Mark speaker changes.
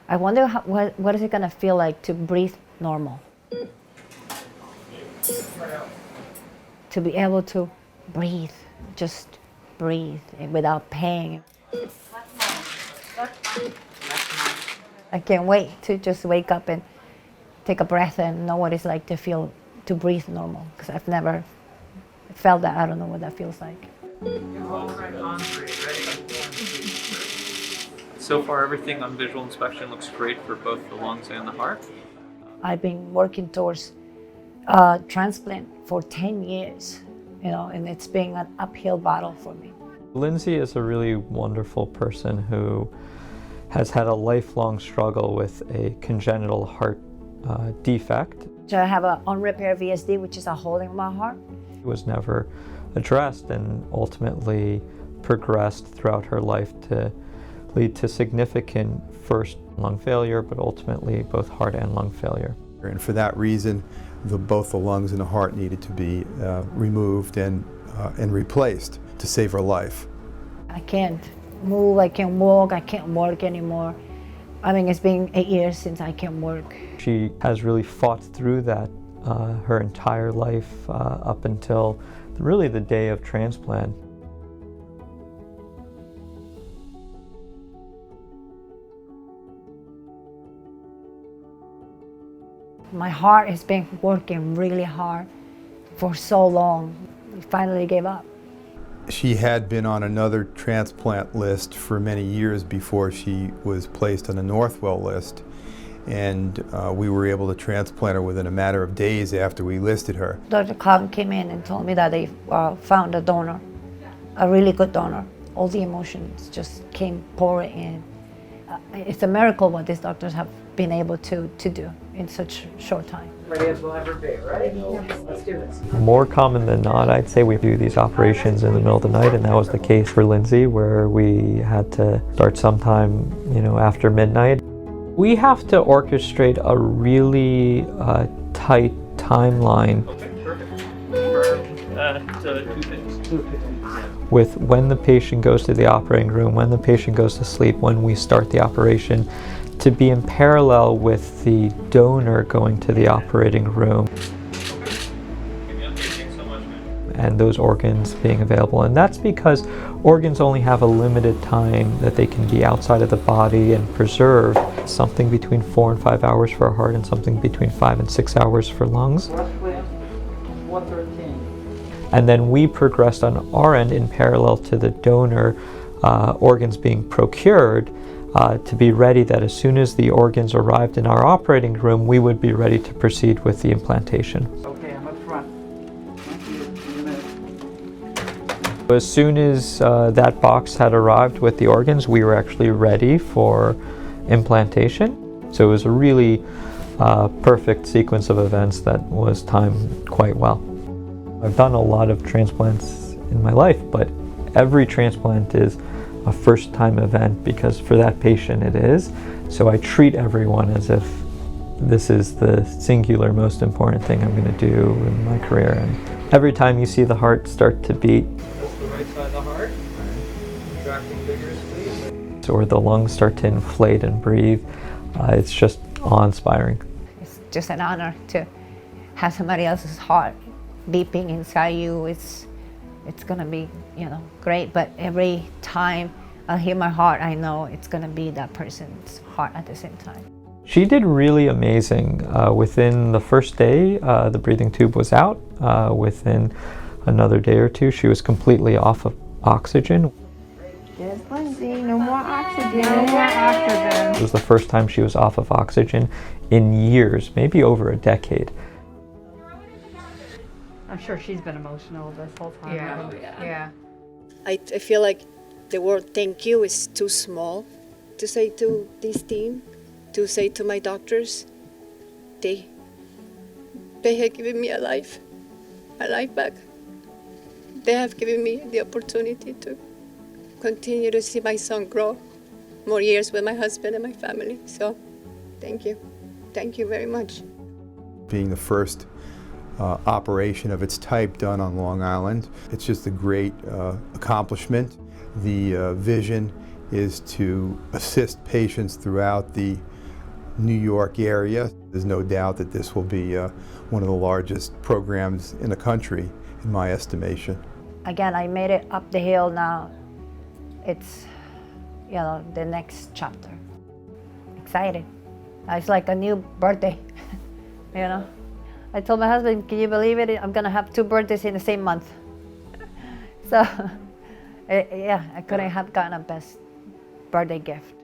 Speaker 1: I wonder what is it gonna feel like to breathe normal? To be able to breathe, just breathe without pain. I can't wait to just wake up and take a breath and know what it's like to feel, to breathe normal, because I've never felt that. I don't know what that feels like.
Speaker 2: So far, everything on visual inspection looks great for both the lungs and the heart.
Speaker 1: I've been working towards transplant for 10 years, and it's been an uphill battle for me.
Speaker 3: Lindsay is a really wonderful person who has had a lifelong struggle with a congenital heart defect.
Speaker 1: So I have an unrepaired VSD, which is a hole in my heart.
Speaker 3: It was never addressed and ultimately progressed throughout her life to lead to significant first lung failure, but ultimately both heart and lung failure.
Speaker 4: And for that reason, both the lungs and the heart needed to be removed and replaced to save her life.
Speaker 1: I can't move, I can't walk, I can't work anymore. I mean, it's been 8 years since I can work.
Speaker 3: She has really fought through that her entire life up until really the day of transplant.
Speaker 1: My heart has been working really hard for so long. It finally gave up.
Speaker 4: She had been on another transplant list for many years before she was placed on the Northwell list, and we were able to transplant her within a matter of days after we listed her.
Speaker 1: Dr. Cobb came in and told me that they found a donor, a really good donor. All the emotions just came pouring in. It's a miracle what these doctors have been able to do in such a short time.
Speaker 5: Ready as we'll ever be, right? Let's do this.
Speaker 3: More common than not, I'd say we do these operations in the middle of the night, and that was the case for Lindsay, where we had to start sometime, after midnight. We have to orchestrate a really tight timeline.
Speaker 2: Okay, perfect. For two things.
Speaker 3: With when the patient goes to the operating room, when the patient goes to sleep, when we start the operation, to be in parallel with the donor going to the operating room. And those organs being available. And that's because organs only have a limited time that they can be outside of the body and preserve. Something between 4 and 5 hours for a heart and something between 5 and 6 hours for lungs. And then we progressed on our end in parallel to the donor organs being procured to be ready that as soon as the organs arrived in our operating room, we would be ready to proceed with the implantation.
Speaker 5: Okay, I'm up front.
Speaker 3: As soon as that box had arrived with the organs, we were actually ready for implantation. So it was a really perfect sequence of events that was timed quite well. I've done a lot of transplants in my life, but every transplant is a first-time event because for that patient it is. So I treat everyone as if this is the singular most important thing I'm going to do in my career. And every time you see the heart start to beat,
Speaker 2: That's the right side of the heart. Contracting vigorously.
Speaker 3: or the lungs start to inflate and breathe, it's just awe-inspiring.
Speaker 1: It's just an honor to have somebody else's heart beeping inside you. It's gonna be, great. But every time I hear my heart, I know it's gonna be that person's heart at the same time.
Speaker 3: She did really amazing. Within the first day, the breathing tube was out. Within another day or two, she was completely off of oxygen.
Speaker 6: Yes, Lindsay, no more oxygen. No more oxygen.
Speaker 3: It was the first time she was off of oxygen in years, maybe over a decade.
Speaker 6: I'm sure she's been emotional this whole time.
Speaker 5: Yeah.
Speaker 7: I feel like the word thank you is too small to say to this team, to say to my doctors. They have given me a life back. They have given me the opportunity to continue to see my son grow more years with my husband and my family. So thank you. Thank you very much.
Speaker 4: Being the first operation of its type done on Long Island, it's just a great accomplishment. The vision is to assist patients throughout the New York area. There's no doubt that this will be one of the largest programs in the country, in my estimation.
Speaker 1: Again, I made it up the hill now. It's, you know, the next chapter. Excited. It's like a new birthday, you know. I told my husband, can you believe it? I'm gonna have 2 birthdays in the same month. So, yeah, I couldn't have gotten a best birthday gift.